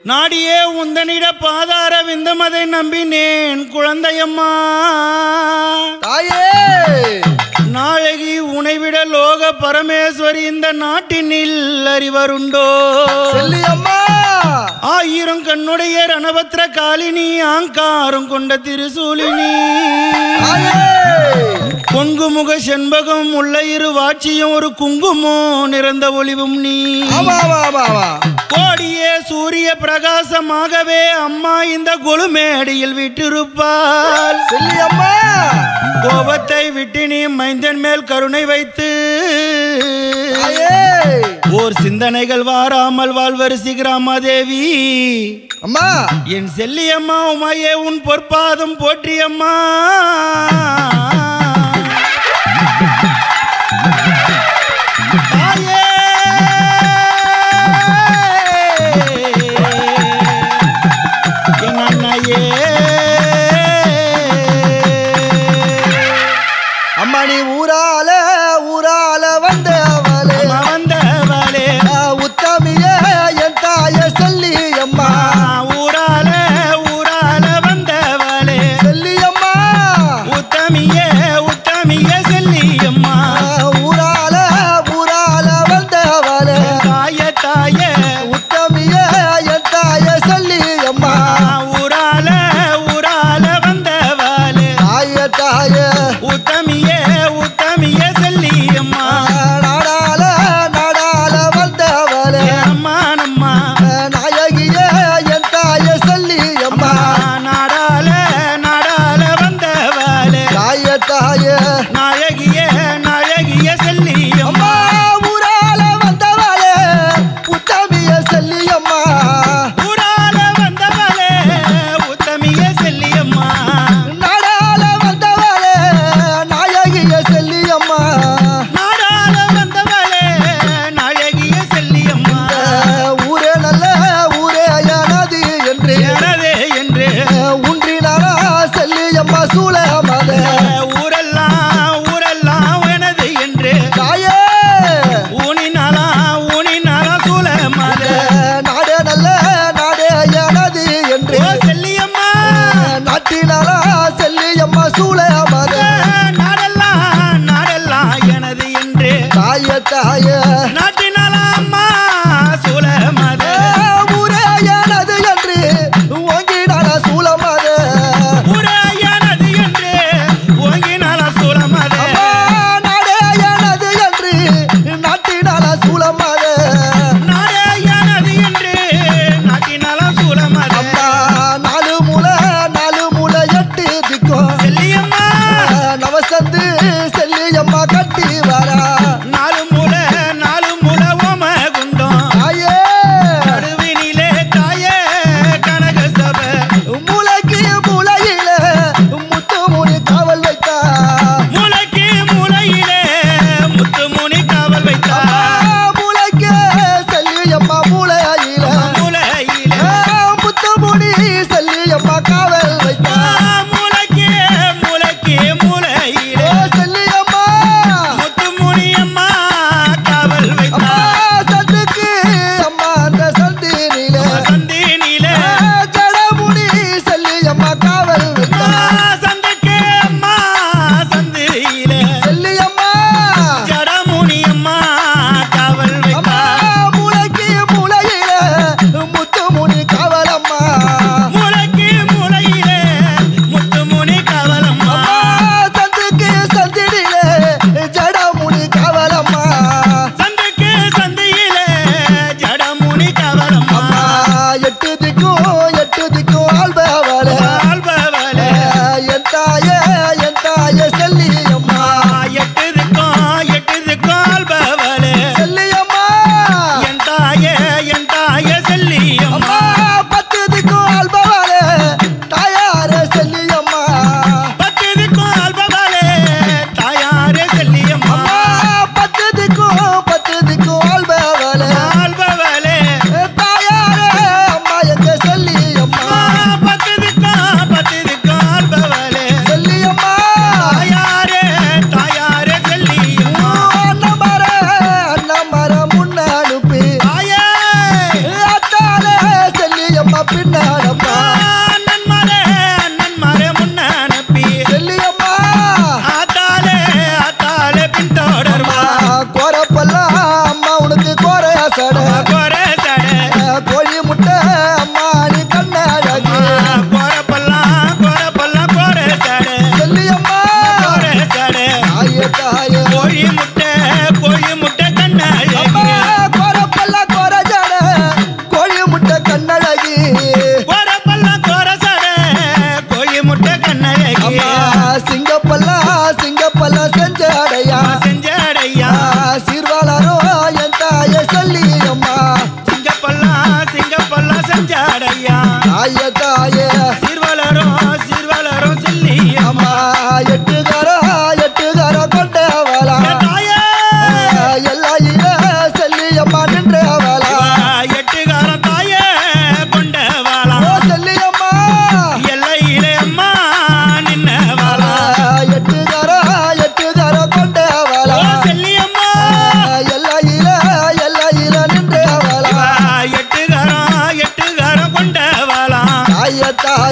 நாடியே உந்தனிட பாதார விந்தமதை நம்பினேன் குழந்தையம்மா தாயே. நாயகி உனைவிட லோக பரமேஸ்வரி இந்த நாட்டினில் அறிவருண்டோ செல்லியம்மா. ஆயிரம் கண்ணுடைய ரணபத்ர காலினி ஆங்காரம் கொண்ட திருசூலினி பொங்குமுக செண்பகம் உள்ள இரு வாட்சியும் ஒரு குங்குமம் நிறந்த ஒளிவும் நீ கோடியே சூரிய பிரகாசமாகவே அம்மா இந்த கொலுமேடியில் விட்டிருப்பாள். கோபத்தை விட்டு நீ மைந்தன் மேல் கருணை வைத்து ஓர் சிந்தனைகள் வாராமல் வாழ்வரிசி கிராமதேவி அம்மா. என் செல்லியம்மா உமையே உன் பொற்பாதம் போற்றியம்மா. அம்மா நீ ஊரால ஊரால வந்தவளே வந்தவளே உத்தமியே என் தாய சொல்லி அம்மா. ஊரால ஊரால வந்தவளே சொல்லி அம்மா. உத்தமியே உத்தமியே சொல்லி அம்மா. ஊரால ஊரால வந்தவளே தாய தாய உத்தமியே என் தாய சொல்லி அம்மா. ஊரால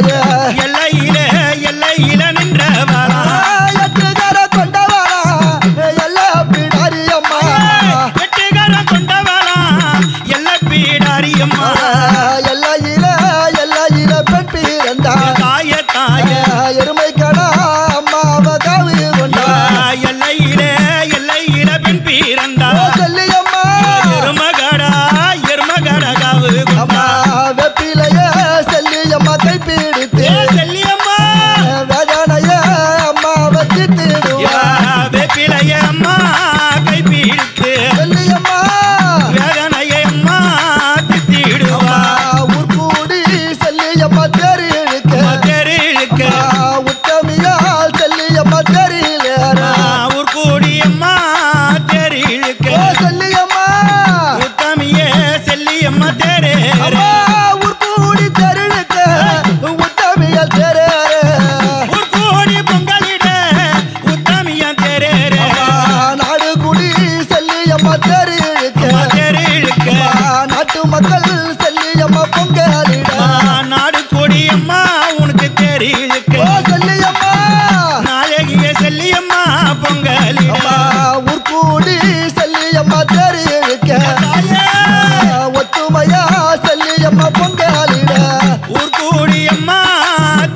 தாயே எல்லையிலே எல்லையில நின்றவளா எட்டுகர கொண்டவளா எல்லா பிடாரியம்மா எட்டுகரம் கொண்டவளா எல்ல பீடாரியம்மா எல்லையில பெண் பிறந்தா தாய தாய எருமை கடா அம்மாவ காவு கொண்டா எல்லையிலே எல்லையில பெண் பிறந்தா செல்லியம்மா எருமகடா காவு அம்மா வெப்பிலைய செல்லியம்மா கை பிடித்து செல்லியம்மா வேதனைய அம்மாவை தித்திடுவா வேப்பிலைய அம்மா கை பிடித்து செல்லியம்மா வேதனைய அம்மா தித்திடுவா ஊர் கூடி செல்லியம்மா தெரு இழுக்க உத்தமியால் செல்லியம்மா தெரியல ஊர் கூடி அம்மா தேரி இழுக்க செல்லியம்மா உத்தமியே செல்லியம்மா தேரே ஊர் கூடி தெரு இழுக்க உத்தமியால் தெரு ஊர் கூடி பொங்கலிட உத்தமியா தேரே நாடு குடி செல்லியம்மா தெரு இழுக்க தேரி இழுக்க நாட்டு மக்கள் செல்லியம்மா பொங்கலிட நாடு கூடி அம்மா உனக்கு தேரி இழுக்க செல்லியம்மா நாயகிய செல்லியம்மா பொங்கலிட ஊர் கூடி செல்லியம்மா தெரு இழுக்க ஒத்துமையா செல்லியம்மா பொங்கலிட ஊர் கூடி அம்மா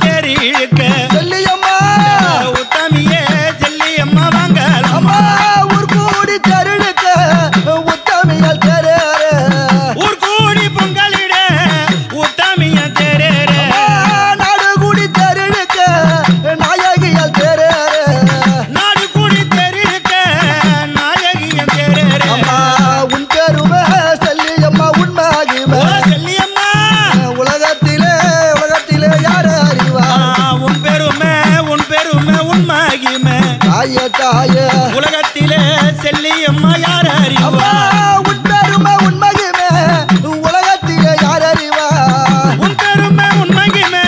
தேரி இழுக்க செல்லியம்மா உத்தமியே செல்லியம்மா வாங்கலாம் அம்மா ஊர் கூடி தெருழுக்க உத்தமியால் தெரு ஊர் கூடி பொங்கலிட உத்தமிய தேரே நாடு கூடி தெருழுக்க நாயகியால் தெரு நாடு கூடி தெரிவிக்க நாயகிய தேரே அம்மா உன் பெருமை செல்லியம்மா உண்மாகிமே செல்லியம்மா உலகத்திலே யார் அறிவா உன் பெருமை உண்மகிமே தாயே உலகத்திலே செல்லியம்மா யார் அம்மா அறிவா உன் பெருமை உண்மகிமே உலகத்திலே யார் அறிவா உன் பெருமை உண்மகிமே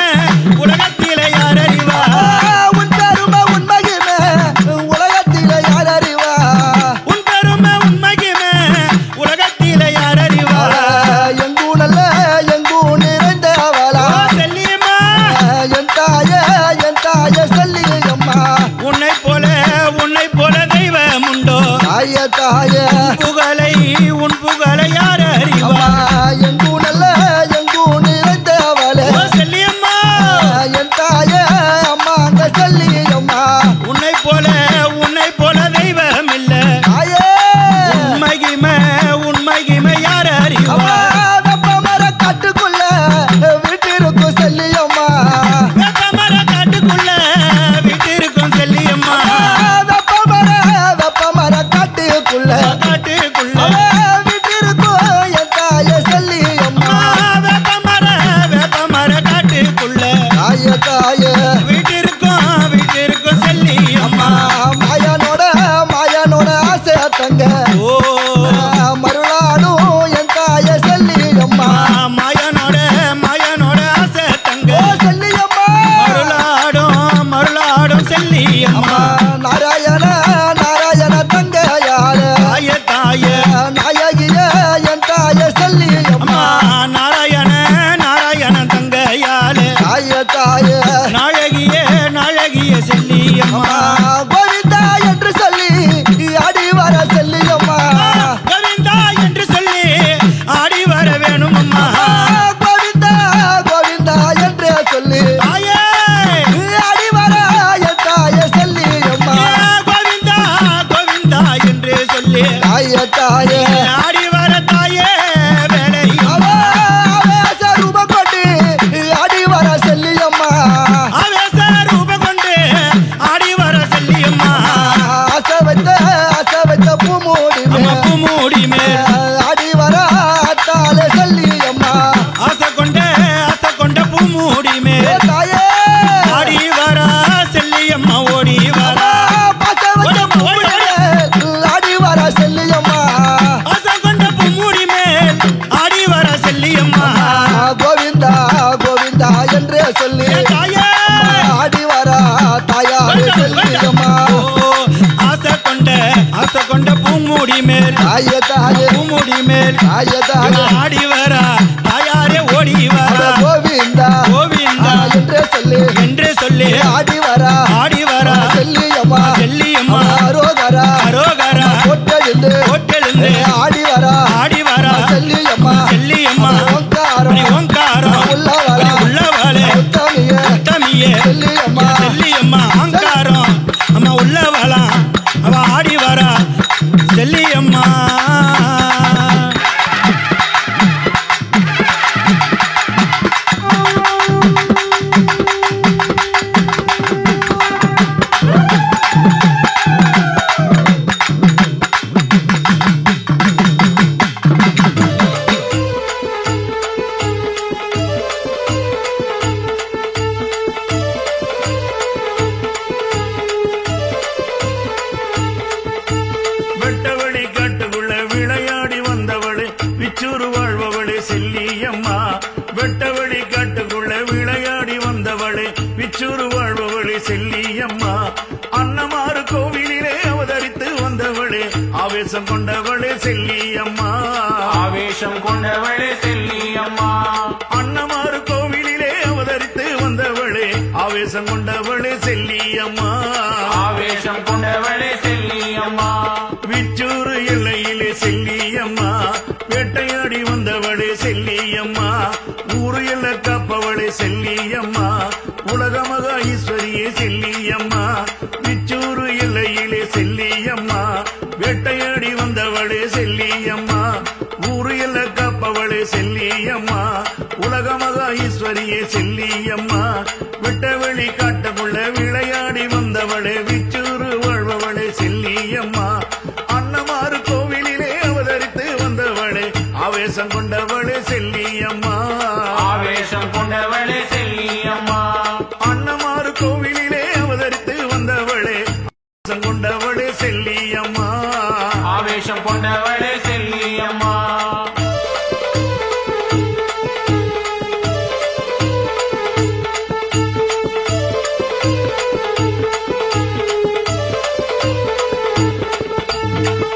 உலகத்திலே யார் அறிவா உன் பெருமை உண்மகிமே உலகத்திலே யார் அறிவா உன் பெருமை உண்மகிமே உலகத்திலே யார் அறிவா எங்கூ நல்ல எங்கூ நிறைந்தவளா செல்லியம்மா என் தாய செல்லியம்மா உன்னை போல தெய்வம் உண்டோ தாய உன் புகழை யார் அறிவா அம்மா எங்கூ நல்ல எங்கூ நிறைந்தவளே செல்லியம்மா என் அம்மா அங்க செல்லியம்மா உன்னை போல தெய்வம் இல்ல தாயே உன் மகிமை யார் அறிவா அம்மா வெப்பமர காட்டுக்குள்ள வீட்டிருக்கும் செல்லியம்மா வேப்பமர காட்டுக்குள்ள வீட்டிருக்கும் செல்லியம்மா வெப்பமர காட்டுக்குள்ள காட்டுக்குள்ள வீட்டிருக்கும் என் தாய செல்லியம்மா வேப்பமர காட்டுக்குள்ள தாய வீட்டிருக்கும் செல்லியம்மா மாயனோட ஆசை தங்க ஓ மருளாடும் என் தாய செல்லியம்மா மாயனோட ஆசை தங்க செல்லியம்மா மருளாடும் செல்லியம்மா நாராயண தங்கையால தாய நாயகிய என் தாய செல்லியம்மா நாராயண தங்கையாலே தாய நாயகிய செல்லியம்மா கோவிந்தா என்று சொல்லி அடி வர செல்லியம்மா கோவிந்தா என்று சொல்லி ஆடி வர வேணும் அம்மா கோவிந்தா என்று சொல்லி தாயே அடி வர என் தாய செல்லியம்மா கோவிந்தா என்று சொல்லி தாய ஆடி வர தாயே வேலை ஆவேச ரூபம் கொண்டு அடி வர செல்லியம்மா ஆவேச ரூபம் கொண்டு ஆடி வர செல்லியம்மா ஆசை வைத்த பூமூடி பூமூடி மேல் அடி வர தால செல்லியம்மா ஆசை கொண்ட பூமூடி மேல் தாயே ஆடி வர செல்லியம்மா ஓடி வர பாச வச்ச பூமூடி அடி வர செல்லியம்மா ஆசை கொண்ட பூமூடி மேல் ஆடி வர செல்லியம்மா கோவிந்தா என்றே சொல்லி தாயே ஆடி வர தாயாரே செல்லியம்மா ஆசை கொண்ட பூமூடி மேல் தாயே பூமூடி மேல் தாயே ஆடி வர தாயாரே ஓடி வர கோவிந்தா கோவிந்தா என்று கோவிலிலே செல்லியம்மா செல்லியம்மா அங்காரம் அம்மா உள்ள வளம் அவ ஆடி வரா செல்லியம்மா வெட்டவழி காட்டுக்குள்ள விளையாடி வந்தவளே விச்சூறு வாழ்பவளே செல்லியம்மா வெட்டவழி காட்டுக்குள்ள விளையாடி வந்தவளே விச்சூறு வாழ்பவளே செல்லியம்மா அன்னமாறு கோவிலிலே அவதரித்து வந்தவளே ஆவேசம் கொண்டவளே செல்லியம்மா ஆவேசம் கொண்டவளே செல்லியம்மா அன்னமாறு கோவிலிலே அவதரித்து வந்தவளே ஆவேசம் கொண்டவளே செல்லியம்மா ஆவேசம் கொண்டவளே செல்லியம்மா விச்சூறு எல்லையிலே செல்லியம்மா வேட்டையாடி வந்தவளே செல்லியம்மா ஊரு எல்ல காப்பவளே செல்லியம்மா உலகமக ஈஸ்வரியே செல்லியம்மா விச்சூறு எல்லையிலே செல்லியம்மா வேட்டையாடி வந்தவளே செல்லியம்மா ஊரு எல்ல காப்பவளே செல்லியம்மா உலகமக ஈஸ்வரியே செல்லியம்மா வெட்டவெளி காட்டுக்குள்ள விளையாடி வந்தவளே விச்சூறு வாழ்பவளே செல்லியம்மா அன்னமாறு கோவிலிலே அவதரித்து வந்தவளே ஆவேசம் கொண்டவளே செல்லியம்மா ஆவேசம் கொண்டவளே செல்லியம்மா அன்னமாறு கோவிலிலே அவதரித்து வந்தவளே ஆவேசம் கொண்டவளே செல்லியம்மா ஆவேசம் கொண்டவளே செல்லியம்மா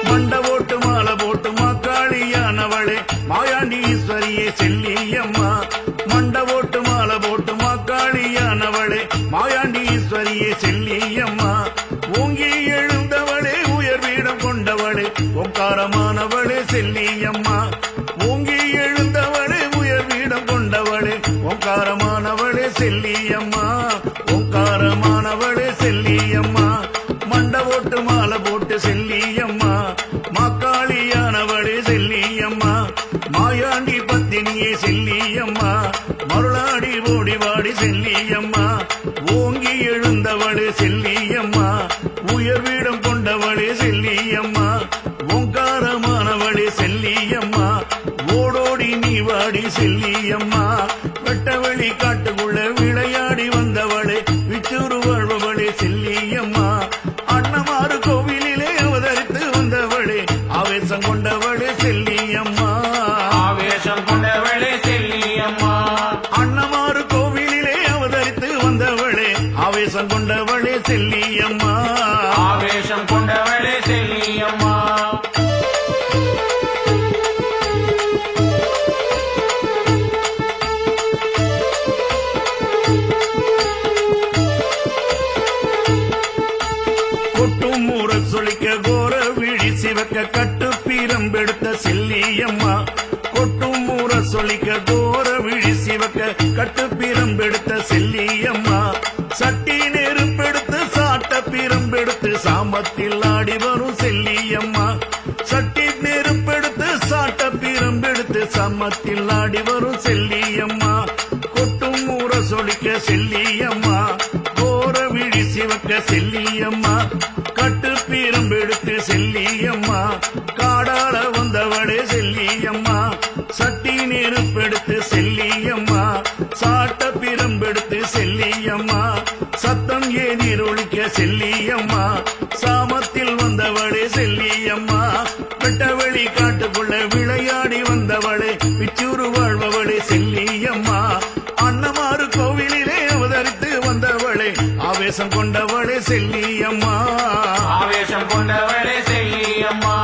மண்ட போட்டு மாலை போட்டு மாக்காளியானவளே மாயாண்டி ஈஸ்வரியே செல்லியம்மா மண்ட போட்டு மாலை போட்டு மாக்காளியானவளே மாயாண்டி ஈஸ்வரியே செல்லியம்மா ஓங்கி எழுந்தவளே உயர் வீடம் கொண்டவளே ஓங்காரமானவளே செல்லியம்மா ஓங்கி எழுந்தவளே உயர் வீடம் கொண்டவளே ஓங்காரமானவளே செல்லியம்மா ஓங்காரமானவளே செல்லியம்மா மண்ட போட்டு மாலை போட்டு செல்லியம்மா மாக்காளியானவளே செல்லியம்மா மாயாண்டி பத்தினியே செல்லியம்மா மருளாடி ஓடி வாடி செல்லியம்மா ஓங்கி எழுந்தவளே செல்லியம்மா உயர் வீடம் கொண்டவளே செல்லியம்மா ஓங்காரமானவளே செல்லியம்மா ஓடோடி நீ வாடி செல்லியம்மா வெட்டவெளி காட்டுக்குள்ள விளையாடி வந்தவளே விச்சூறு வாழ்பவளே செல்லியம்மா அன்னமாறு கோவிலிலே அவதரித்து வந்தவளே ஆவேசம் கொண்டவளே செல்லியம்மா ஆவேசம் கொண்டவளே செல்லியம்மா அன்னமாறு கோவிலிலே அவதரித்து வந்தவளே ஆவேசம் கொண்டவளே செல்லியம்மா ஆவேசம் கொண்டவளே செல்லியம்மா கொட்டும் ஊற சொலிக்க கோர விழி சிவக்க கட்டு பீரம்பெடுத்த செல்லியம்மா கொட்டும் ஊற சொலிக்க கோர விழி சிவக்க கட்டு பீரம்பெடுத்த செல்லியம்மா சட்டி நெருப்பெடுத்து சாட்ட பீரம்பெடுத்து சாமத்தில் ஆடி வரும் செல்லியம்மா சட்டி நெருப்பெடுத்து சாட்ட பீரம்பெடுத்து சாமத்தில் ஆடி வரும் செல்லியம்மா கொட்டும் ஊற சொலிக்க செல்லியம்மா கோர விழி சிவக்க செல்லியம்மா கட்டு பீரம்பெடுத்து செல்லியம்மா காடாள வந்தவளே செல்லியம்மா சட்டி நெருப்பெடுத்து செல்லியம்மா சாட்ட பீரம்பெடுத்து செல்லியம்மா சத்தம் ஏதிரொழிக்க செல்லியம்மா சாமத்தில் வந்தவளே செல்லியம்மா வெட்டவெளி காட்டுக்குள்ள விளையாடி வந்தவளே விச்சூறு வாழ்பவளே செல்லியம்மா அன்னமாறு கோவிலிலே அவதரித்து வந்தவளே ஆவேசம் கொண்டவளே செல்லியம்மா ஆவேசம் கொண்டவளே செல்லியம்மா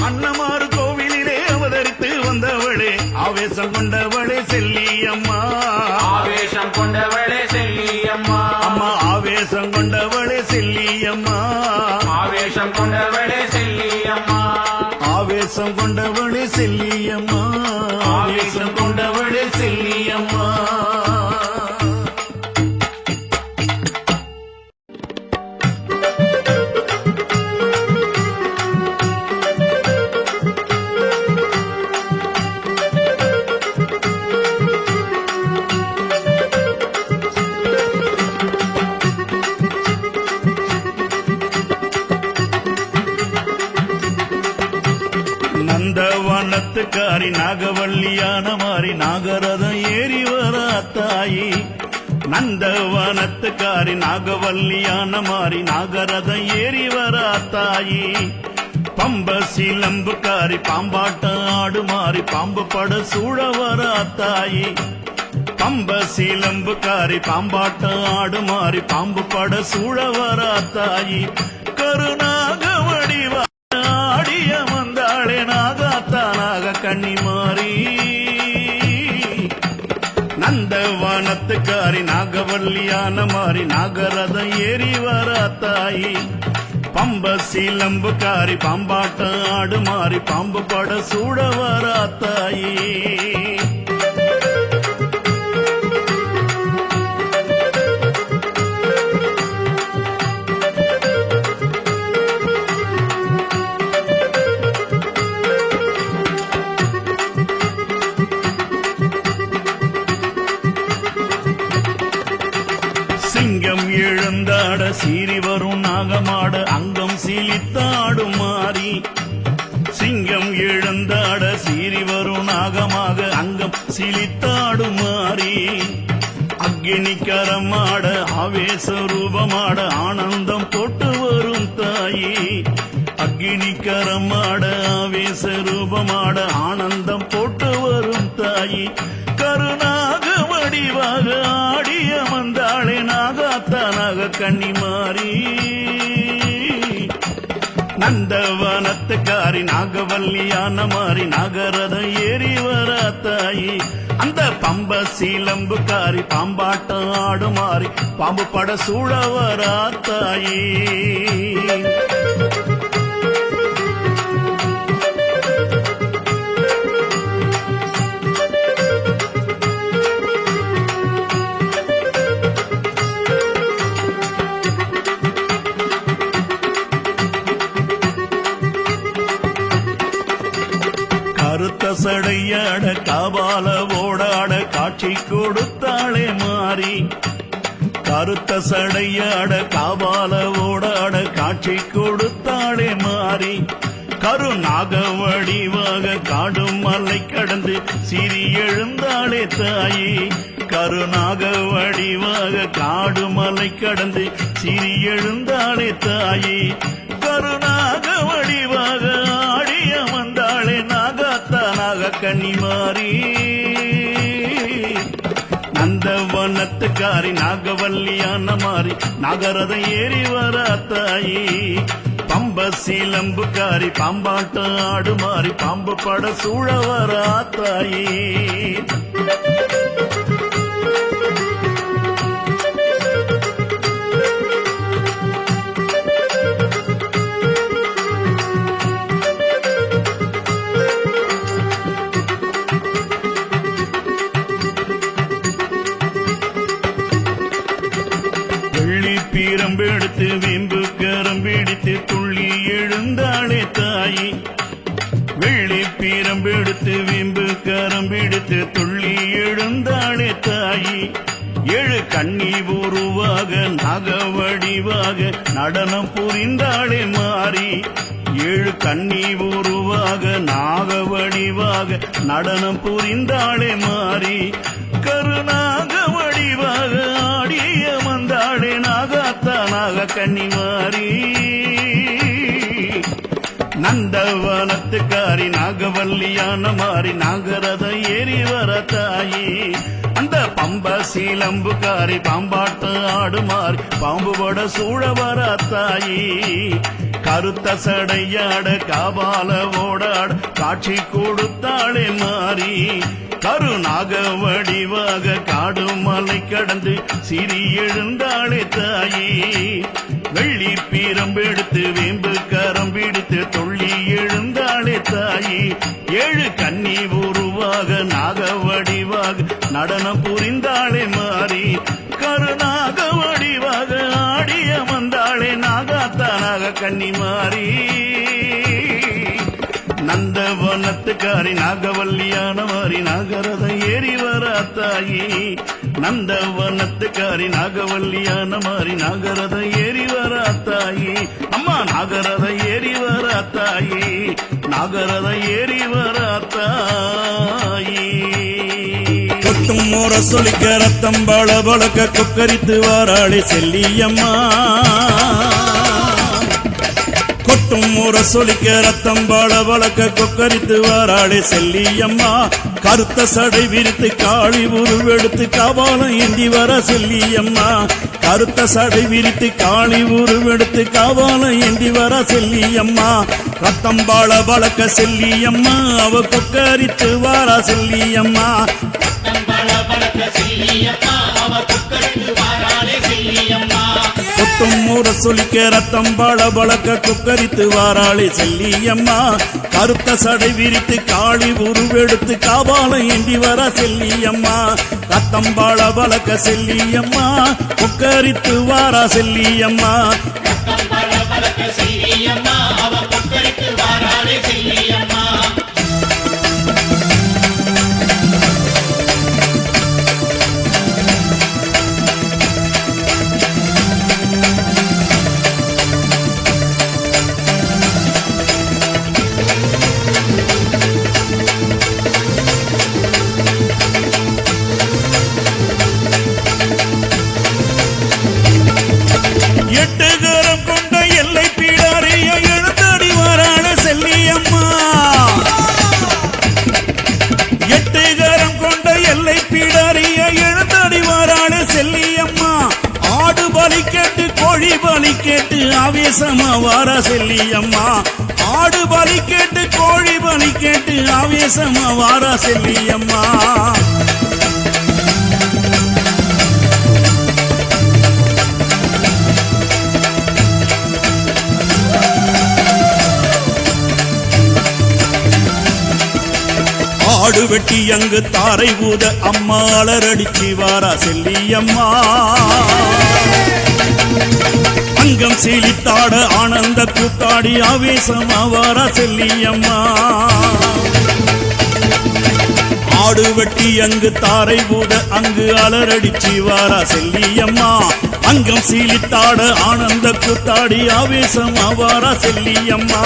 அன்னமாறு கோவிலிலே அவதரித்து வந்தவளே ஆவேசம் கொண்டவளே செல்லியம்மா ஆவேசம் கொண்டவளே செல்லியம்மா அம்மா ஆவேசம் கொண்டவளே செல்லியம்மா ஆவேசம் கொண்டவளே செல்லியம்மா ஆவேசம் கொண்டவளே செல்லியம்மா ஆவேசம் கொண்டவளே செல்லியம்மா நாகவல்லியான மாறி நாகரதம் ஏறி வர தாயி நந்தவனத்துக்காரி நாகவல்லியான மாறி நாகரதம் ஏறி வர தாயி பம்ப சிலம்புக்காரி பாம்பாட்டம் ஆடு மாறி பாம்பு பட சூழ வர தாயி பம்ப சிலம்புக்காரி பாம்பாட்டம் ஆடு மாறி பாம்பு பட சூழ வர தாயி கருணாக வடிவ ஆடிய வந்தாளே நாகாத்தானாக கண்ணி மாறி நந்தவனத்துக்காரி நாகவல்லியான மாறி நாகரதம் ஏறி வர தாயி பம்ப சிலம்புக்காரி பாம்பாட்டம் ஆடு மாறி பாம்பு பட சூட வர தாயி சிங்கம் எழுந்தாட சீறி வரும் நாகமாட அங்கம் சீலித்தாடும் மாறி சிங்கம் எழுந்தாட சீறி வரும் நாகமாக அங்கம் சீலித்தாடும் மாறி அக்னி கரமாட ஆவேச ரூபமாட ஆனந்தம் போட்டு வரும் தாயி அக்னி கரமாட ஆவேச ரூபமாட ஆனந்தம் போட்டு வரும் தாயி கருணாக வடிவாக ஆடிய வந்தாளே நாகாத்தானாக கண்ணி மாறி நந்தவனத்துக்காரி நாகவல்லியான மாறி நாகரதம் ஏறி வர தாயி அந்த பம்ப சீலம்புக்காரி பாம்பாட்டம் ஆடு மாறி பாம்பு பட சூழ வர தாயி கருத்த சடையாட காபால ஓடாட காட்சி கொடுத்தாளே மாறி கருத்த சடையாட காபால ஓடாட காட்சி கொடுத்தாளே மாறி கருநாக வடிவாக காடும் மலை கடந்து சிறி எழுந்தாளே தாயி கருநாக வடிவாக காடு மலை கடந்து சிறி எழுந்தாளே தாயி கருநாக வடிவாக ஆடிய வந்தாளே நாகாத்தானாக கண்ணி மாறி நந்தவனத்துக்காரி நாகவல்லியான மாறி நாகரதம் ஏறி வர தாயி பம்ப சீலம்புக்காரி பாம்பாட்டம் ஆடு மாறி பாம்பு பட சூழ வர தாயி பீரம்பெடுத்து வீம்பு கரம்பிடித்து துள்ளி எழுந்தாளே தாயி வெள்ளி பீரம்பெடுத்து வீம்பு கரம்பிடித்து துள்ளி எழுந்தாளே தாயி ஏழு கண்ணி உருவாக நகவடிவாக நடனம் புரிந்தாளே மாறி ஏழு கண்ணி உருவாக நாகவடிவாக நடனம் புரிந்தாளே மாறி கருநாக வடிவாக ஆடிய வந்தாளே நாகாத்தானாக கண்ணி மாறி நந்தவனத்துக்காரி நாகவல்லியான மாறி நாகரதம் ஏறி வர தாயி அந்த பம்ப சீலம்புக்காரி பாம்பாட்டம் ஆடு மாறி பாம்பு பட சூழ வர தாயி கருத்த சடையாட காபால ஓடாட காட்சி கொடுத்தாளே மாறி கருநாக வடிவாக காடு மலை கடந்து சிறி எழுந்தாளே தாயி வெள்ளி பீரம்பெடுத்து வேம்பு கரம்பிடித்து தொள்ளி எழுந்தாளே தாயி ஏழு கண்ணி உருவாக நாக வடிவாக நடனம் புரிந்தாளே மாறி கருநாக வடிவாக ஆடிய வந்தாளே நாகாத்தானாக கண்ணி மாறி நந்தவனத்துக்காரி நாகவல்லியான மாறி நாகரதம் ஏறி வர தாயி நந்தவனத்துக்காரி நாகவல்லியான மாறி நாகரதம் ஏறி வரா தாயி அம்மா நாகரதம் ஏறி வரா தாயி நாகரதம் ஏறி வரா தாயி கொட்டும் மோர சொலிக்க ரத்தம் பள பளக்க கொக்கரித்து வாராளே செல்லியம்மா கொட்டும் மோர சொலிக்க ரத்தம் பள பளக்க கொக்கரித்து வாராளே செல்லியம்மா கருத்த சடை விரித்து காளி உருவெடுத்து காபாலம் ஏந்தி வர செல்லியம்மா கருத்த சடை விரித்து காளி உருவெடுத்து காபாலம் ஏந்தி வர செல்லியம்மா ரத்தம் பள பளக்க செல்லியம்மா அவ கொக்கரித்து வாரா செல்லியம்மா கொட்டும் மூற சொலிக்க ரத்தம் பள பளக்க கொக்கரித்து வாராளே செல்லியம்மா கருத்த சடை விரித்து காளி உருவெடுத்து காபாலம் ஏந்தி வர செல்லியம்மா ரத்தம் பள பளக்க செல்லியம்மா கொக்கரித்து வாரா செல்லியம்மா எட்டுகரம் கொண்ட எல்லை பீடாரிய எழுந்தடி வாராள செல்லியம்மா எட்டுகரம் கொண்ட எல்லை பீடாரிய எழுந்தடி வாராள செல்லியம்மா ஆடு பலி கேட்டு கோழி பலி கேட்டு ஆவேசமா வாரா செல்லியம்மா ஆடு பலி கேட்டு கோழி பலி கேட்டு ஆவேசமா வாரா செல்லியம்மா ஆடு வெட்டி அங்கு தாரை ஊத அம்மா அலரடிச்சு வாரா செல்லியம்மா அங்கம் சீலித்தாட ஆனந்த கூத்தாடி ஆவேசமா வாரா செல்லியம்மா ஆடு வெட்டி அங்கு தாரை ஊத அங்கு அலரடிச்சு வாரா செல்லியம்மா அங்கம் சீலித்தாட ஆனந்த கூத்தாடி ஆவேசமா வாரா செல்லியம்மா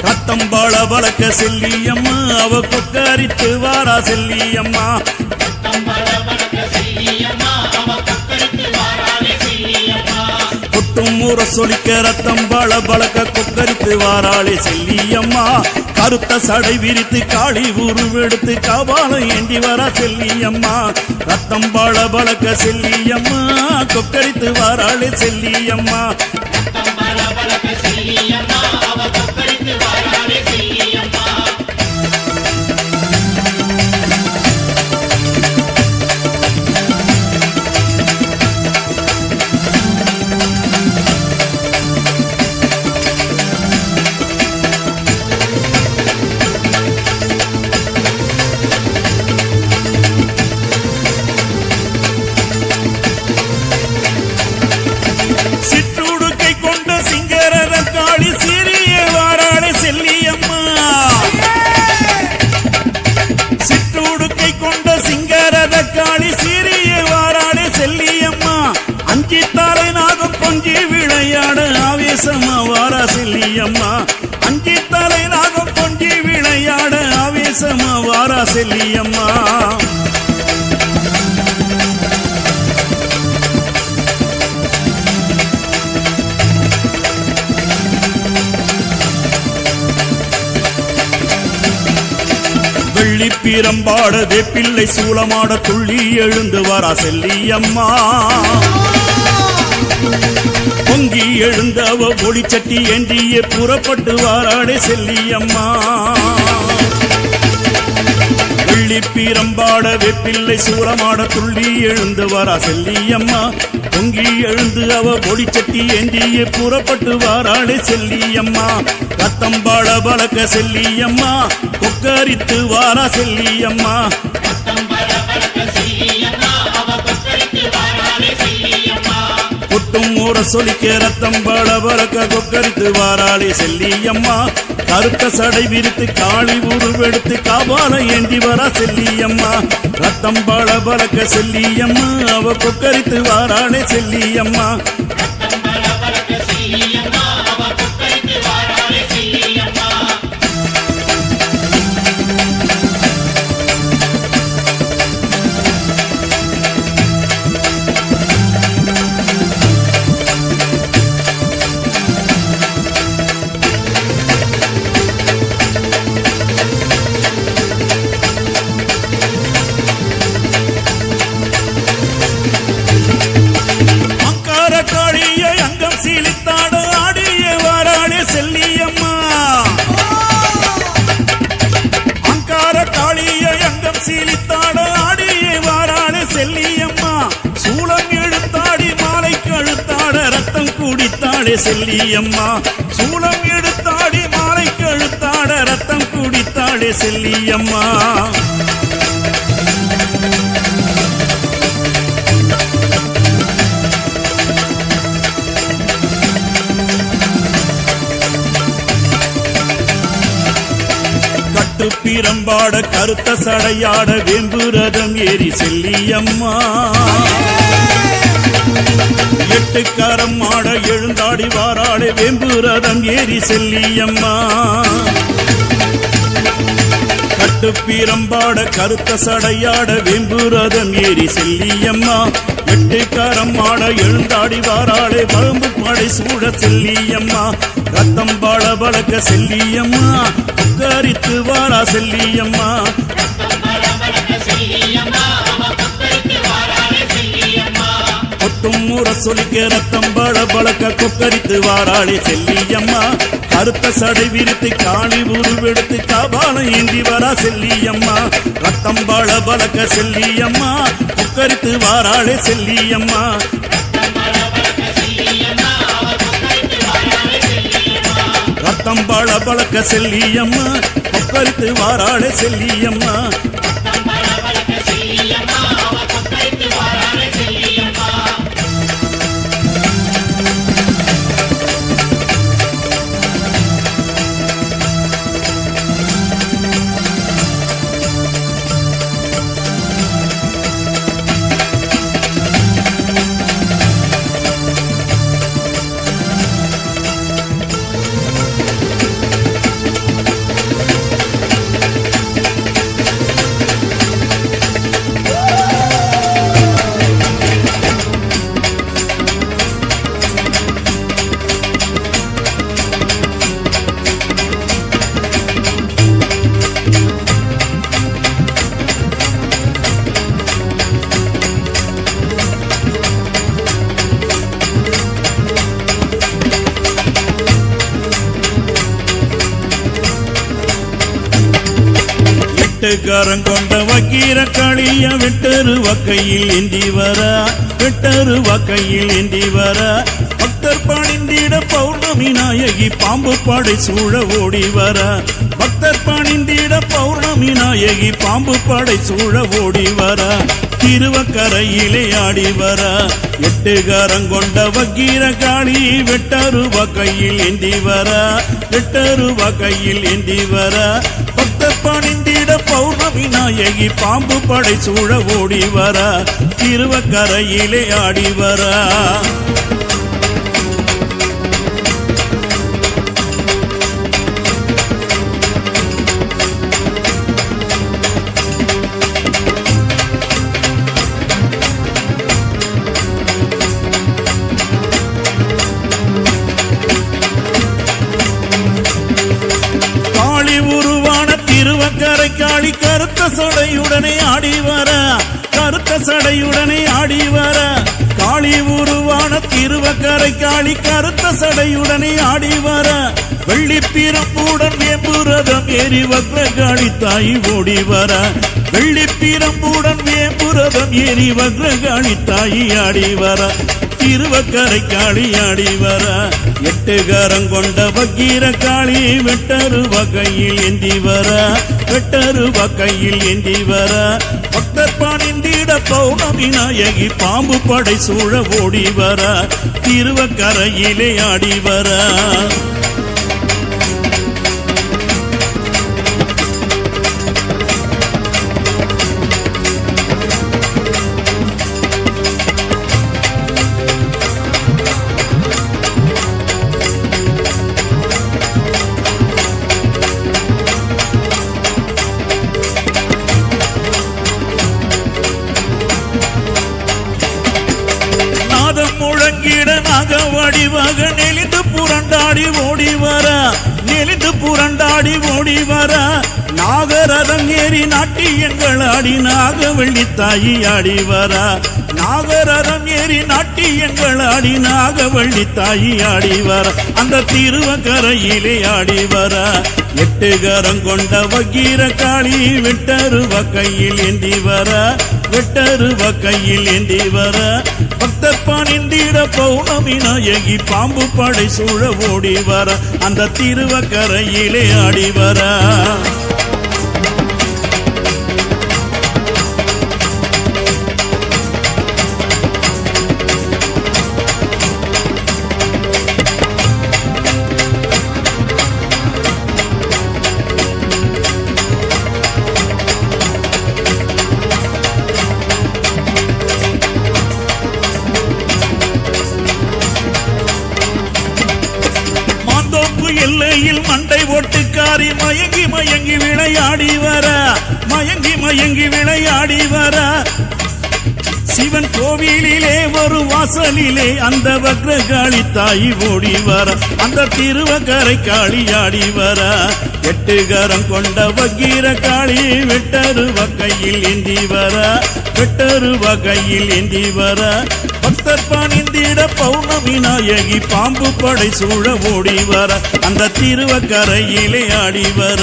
ரத்தம் பள பளக்க செல்லியம்மா அவ கொக்கரித்து வாரா செல்லியம்மா கொட்டும் மூற சொலிக்க ரத்தம் பள பளக்க கொக்கரித்து வாராளே செல்லியம்மா கருத்த சடை விரித்து காளி உருவெடுத்து காபாலம் ஏந்தி வர செல்லியம்மா ரத்தம் பள பளக்க செல்லியம்மா கொக்கரித்து வாராளே செல்லியம்மா சிற்றுடுக்கை கொண்ட சிங்கரர காளி சிறிய வாராளே செல்லியம்மா சிற்றுடுக்கை கொண்ட சிங்கரர காளி சிறிய வாராளே செல்லியம்மா அஞ்சி தலை நாகம் கொஞ்சி விளையாட ஆவேசமா வாரா செல்லியம்மா அஞ்சி தலை நாகம் கொஞ்சி விளையாட ஆவேசமா வாரா செல்லியம்மா வெள்ளிப்பீரம்பாட வேப்பிள்ளை சூளமாட துள்ளி எழுந்து வரா செல்லியம்மா பொங்கி எழுந்த அவ ஒளிச்சட்டி ஏந்தியே புறப்பட்டு வாராடே செல்லியம்மா வெள்ளிப்பீரம்பாட வேப்பிள்ளை சூளமாட துள்ளி எழுந்து வரா செல்லியம்மா பொங்கி எழுந்து அவ ஒளிச்சட்டி ஏந்தியே புறப்பட்டு வாராடே செல்லியம்மா ரத்தம் பள பளக்க செல்லியம்மா கொக்கரித்து வாரா செல்லியம்மா கொட்டும் முரசொலிக்க ரத்தம் பளபளக்க கொக்கரித்து வாராளே செல்லியம்மா கருத்த சடை விரித்து காளி உருவெடுத்து காபால ஏந்தி வரா செல்லியம்மா ரத்தம் பளபளக்க செல்லியம்மா அவ கொக்கரித்து வாராளே செல்லியம்மா சீலித்தாட ஆடிய வாராளே செல்லியம்மா அங்கார காளிய அங்கம் சீலித்தாட ஆடிய வாராளே செல்லியம்மா சூளம் எடுத்தாடி மாலை கழுத்தாட ரத்தம் குடித்தாளே செல்லியம்மா சூளம் எடுத்தாடி மாலை கழுத்தாட ரத்தம் குடித்தாளே செல்லியம்மா பிரம்பாட கருத்த சடையாட வேம்பு ரதம் ஏறி செல்லியம்மா எட்டுக்காரம் ஆட எழுந்தாடி வாராளே வேம்பு ரதம் ஏறி செல்லியம்மா கட்டு பிரம்பாட கருத்த சடையாட வேம்பு ரதம் ஏறி செல்லியம்மா எட்டுக்காரம் ஆட எழுந்தாடி வாராளே பழம்பு படை சூழ செல்லியம்மா ரத்தம் பளபளக்க செல்லியம்மா கொக்கரித்து வாரா செல்லியம்மா கொட்டும் முரசொலிக்க ரத்தம் பளபளக்க கொக்கரித்து வாராளே செல்லியம்மா கருத்த சடை விரித்து காளி உருவெடுத்து காபாலம் ஏந்தி வரா செல்லியம்மா ரத்தம் பளபளக்க செல்லியம்மா கொக்கரித்து வாராளே செல்லியம்மா ரத்தம் பளபளக்க செல்லியம்மா கொக்கரித்து வாராளே செல்லியம்மா வெட்டுக்காரன் கொண்ட வக்கீர காளிய வெட்டரு வக்கையில் ஏந்தி வர வெட்டரு வக்கையில் ஏந்தி வர பக்தர் பணிந்திட பௌர்ணமி நாயகி பாம்பு படை சூழ ஓடி வர பக்தர் பணிந்திட பௌர்ணமி நாயகி பாம்பு படை சூழ ஓடி வர திருவக்கரையிலே ஆடி வர எட்டுகாரம் கொண்ட வக்கீர காளி வெட்டரு வக்கையில் ஏந்தி வர வெட்டரு வக்கையில் ஏந்தி வர பக்தர் பணிந்திட பௌர்ணமி நாயகி பாம்பு படை சூழ ஓடி வர திருவக்கரையிலே ஆடி வர காளி கருத்த சடையுடனே ஆடி வர கருத்த சடையுடனே ஆடி வர காளி உருவான திருவக்கரை காளி கருத்த சடையுடனே ஆடி வர வெள்ளிப்பிரம்புடன் வேம்புரதம் ஏறி வக்ர காளி தாய் ஓடி வர வெள்ளிப்பிரம்புடன் வேம்புரதம் ஏறி வக்ர காளி தாய் ஆடி வர திருவக்கரை காளி ஆடி வர எட்டுகாரம் கொண்ட வக்கீர காளி வெட்டரு வகையில் ஏந்தி வர வெட்டரு வகையில் ஏந்தி வர பக்தர் பணிந்திட பௌர்ணமி நாயகி பாம்பு படை சூழ ஓடி வர திருவக்கரையிலே ஆடி வர முழங்கிட நாக வடிவாக நெளிந்து புரண்டாடி ஓடி வர நெளிந்து புரண்டாடி ஓடி வர நாகரதம் ஏறி நாட்டியங்கள் ஆடி நாகவள்ளி தாயி ஆடி வர நாகரதம் ஏறி நாட்டியங்கள் ஆடி நாகவள்ளி தாயி ஆடி வர அந்த திருவக்கரையிலே ஆடி வர எட்டுகரம் கொண்ட வக்கீர காளி வெட்டருவ கையில் ஏந்தி வர வெட்டருவ கையில் ஏந்தி வர பக்தர்பான் இந்திர பௌர்ணமி நாயகி பாம்பு படை சூழ ஓடி வர அந்த திருவக்கரையிலே ஆடி வர எல்லையில் மண்டை ஓட்டுக்காரி மயங்கி மயங்கி விளையாடி வர மயங்கி மயங்கி விளையாடி வர சிவன் கோவிலிலே ஒரு வாசலிலே அந்த வக்ரகாளி தாயி ஓடி வர அந்த திருவக்கரை காளி ஆடி வர எட்டுகரம் கொண்ட வக்கீர காளி வெட்டருவ கையில் ஏந்தி வர வெட்டருவ கையில் ஏந்தி வர பக்தர்பான் இந்திர பௌர்ணமி நாயகி பாம்பு படை சூழ ஓடி வர அந்த திருவக்கரையிலே ஆடி வர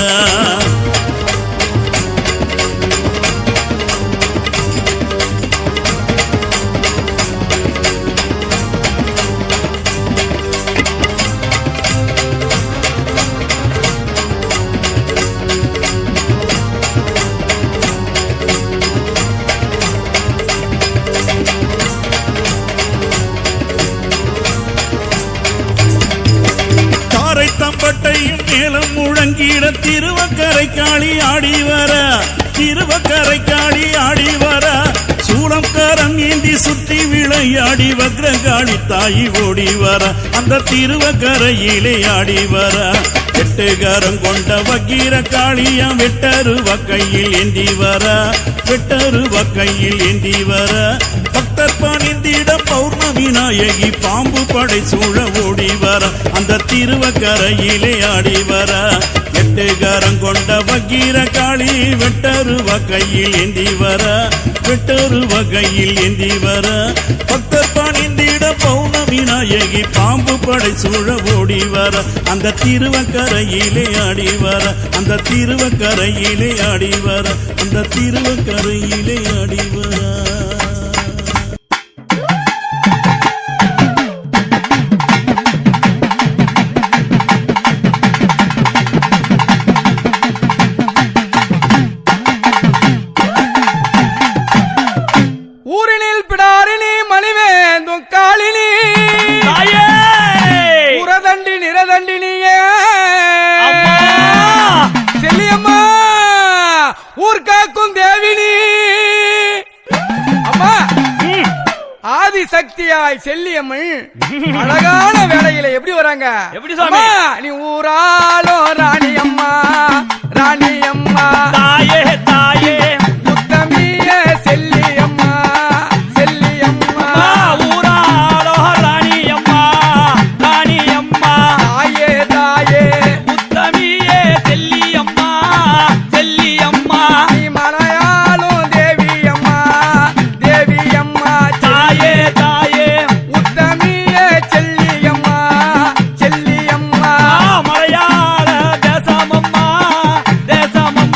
தம்பட்டையும் மேலும் முழங்கிட திருவக்கரை காளி ஆடி வர திருவக்கரை காளி ஆடி வர சூளம் கரம் ஏந்தி சுற்றி விளையாடி வக்ரகாளி தாயி ஓடி வர அந்த திருவக்கரையிலே ஆடி வர எட்டுகரம் கொண்ட வக்கீர காளியா வெட்டருவ கையில் ஏந்தி வர வெட்டருவ கையில் ஏந்தி வர பக்தர்பான் இந்திட பௌர்ணமி நாயகி பாம்பு படை சூழ ஓடி வர அந்த திருவக்கரையிலே ஆடி வர எட்டுகரம் கொண்ட வக்கீர காளி வெட்டருவ கையில் ஏந்தி வர வெட்டருவ கையில் ஏந்தி வர பக்தர்பான் இந்திட பௌர்ணமி நாயகி பாம்பு படை சூழ ஓடி வர அந்த திருவக்கரையிலே ஆடி வர அந்த திருவக்கரையிலே ஆடி வர அந்த திருவக்கரையிலே ஆடி வர சக்தியாய் செல்லியம்மள் அழகான வேளையில எப்படி வராங்க எப்படி சாமி நீ ஊராளோ ராணி அம்மா ராணி அம்மா தாயே தாயே முத்தமியே செல்லியம்மா செல்லியம்மா ஊராளோ ராணி அம்மா ராணி அம்மா தாயே தாயே முத்தமியே செல்லியம்மா செல்லியம்மா நீ மலையாளோ தேவி அம்மா தேவி அம்மா தாயே தாயே முத்தமியே செல்லியம்மா செல்லியம்மா மலையாள தேசமம்மா தேசமம்மா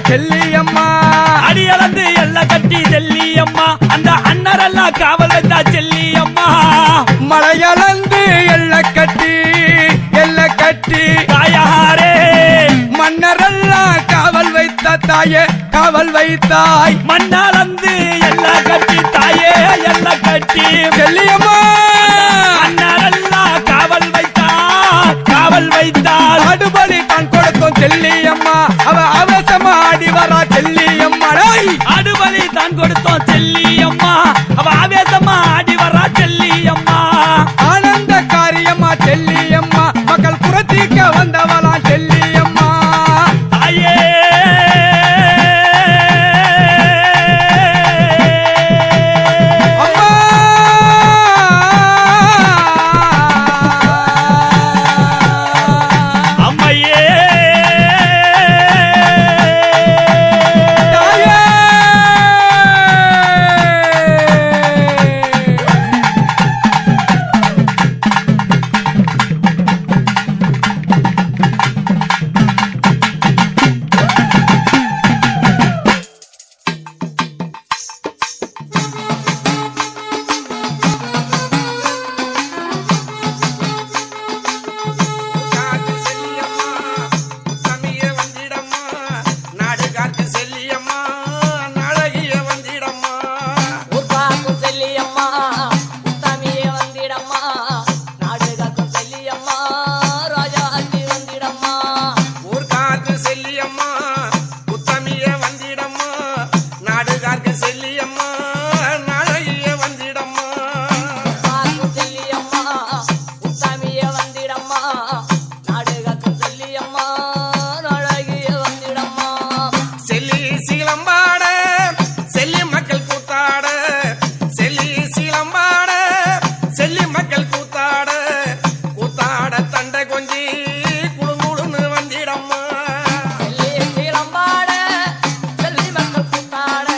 செல்லியம்மா அடியளந்து எல்ல கட்டி செல்லியம்மா அந்த அண்ணரெல்லாம் காவல் வைத்தா செல்லியம்மா மலையளந்து எல்ல கட்டி தாயாரே மன்னரெல்லாம் காவல் வைத்த தாயே காவல் வைத்தாய் மண்ணாளந்து எல்ல கட்டி தாயே எல்ல கட்டி செல்லியம்மா அண்ணரெல்லாம் காவல் வைத்தாள் அடுபலி தான் கொடுத்தோம் செல்லியம்மா அவ அவசமா ஆடி வரா செல்லியம்மா அடுபலி தான் கொடுத்தோம் செல்லியம்மா அவ ஆவேசமா ஆடி வரா செல்லியம்மா ஆனந்த காரியம்மா செல்லியம்மா மக்கள் புறத்தீக்க வந்தவளா செல்லியம்மா தாயே அம்மா அம்மையே தாயே ஊர்காக்கும் செல்லியம்மா உத்தமியே வந்திடம்மா நாடு காக்கும் செல்லியம்மா ராஜாத்தி வந்திடம்மா ஊர்காக்கு செல்லியம்மா உத்தமிய வந்திடம்மா நாடுகார்க்கு செல்லியம்மா நாளைய வந்திடம்மா காக்கும் செல்லியம்மா உத்தமியே வந்திடம்மா நாடு காக்கும் செல்லியம்மா அழகிய வந்திடம்மா செல்லி சீலம்பாட செல்லி மக்கள் கூத்தாட செல்லி சீலம்பாட செல்லி மக்கள் கூத்தாட கூத்தாட தண்டை கொஞ்சி குழுங்குழுன்னு வந்திடம்மா செல்லி சீலம்பாட செல்லி மக்கள் கூத்தாட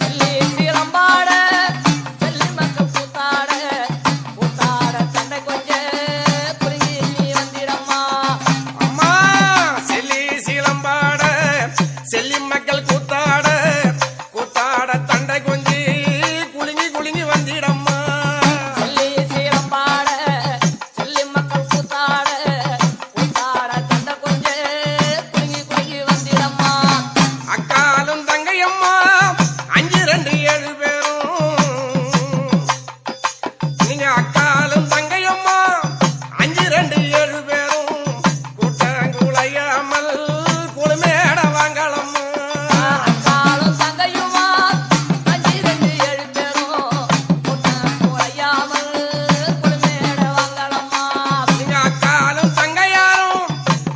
செல்லி சீலம்பாட செல்லி மக்கள் கூத்தாட கூத்தாட தண்டை கொஞ்ச குறுகி நீ வந்திடம்மா அம்மா செல்லி சீலம்பாட செல்லி மக்கள் கூத்தாட கூத்தாட தண்டை கொஞ்சி குலுங்கி குலுங்கி வந்திடம்மா செல்லி சீலம்பாட செல்லி மக்கள் கூத்தாட கூத்தாட தண்டை கொஞ்ச குறுகி குறுகி வந்திடம்மா அக்காலும் தங்கையம்மா 5 2 7 பேரும் நீங்க அக்காலும் தங்கையம்மா 5 2 7 பேரும் கூட்டங்குளையாமல் குளுமேட வாங்கலம்மா அக்காலும் தங்கையுமா 5 2 7 பேரும் கூட்டம் குறையாமல் குளுமேட வாங்கலம்மா நீங்க அக்காலும் தங்கையாரும்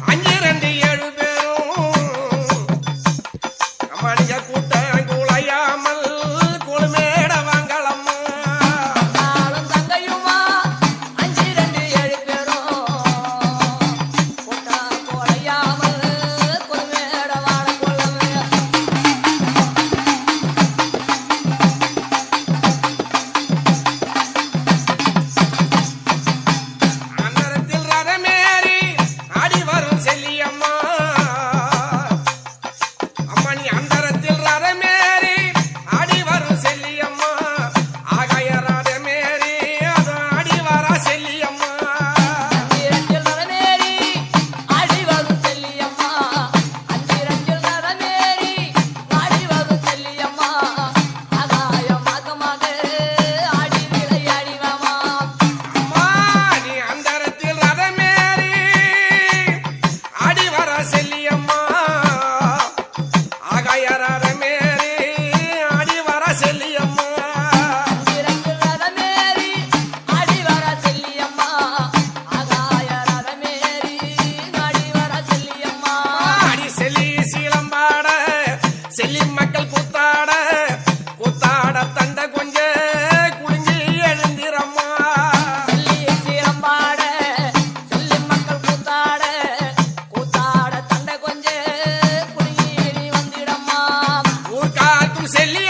5 2 7 பேரும் அம்மா நீங்க கூட்டங்குளையாமல் குளுமேட வாங்கலம்மா அக்காலும் தங்கையுமா 5 2 7 பேரும் கூட்டம் குறையாமல் குளுமேட வாழ கொள்ளவே அந்தரத்தில் ரதமேறி ஆடி வரும் செல்லியம்மா அம்மா நீ அந்தரத்தில் ரதமேறி ஆடி வரும் செல்லியம்மா ஆகாய ரதமேறி அது ஆடி வரா செல்லியம்மா அஞ்சிரஞ்சில் நரமேரி ஆடி வரும் செல்லியம்மா அஞ்சிரஞ்சில் நரமேரி ஆடி வரும் செல்லியம்மா ஆகாய மாகமாக ஆடி விளையாடி வாமா அம்மா நீ அந்தரத்தில் ரதமேறி ஆடி வரா செல்லியம்மா ஆகாய ரதமேறி ஆடி வரா செல்லியம்மா அஞ்சிரஞ்சில் நரமேரி ஆடி வர செல்லியம்மா ஆகாய நரமேரி ஆடி வர செல்லியம்மா ஆடி செல்லி சீலம்பாட செல்லி மக்கள் கூத்தாட கூத்தாட தண்டை கொஞ்ச குளிஞ்சி எழுந்திரம்மா செல்லி சீரம்பாட செல்லி மக்கள் கூத்தாட கூத்தாட தண்டை கொஞ்ச குறுகி நீ வந்திடம்மா ஊர்காக்கும் செல்லி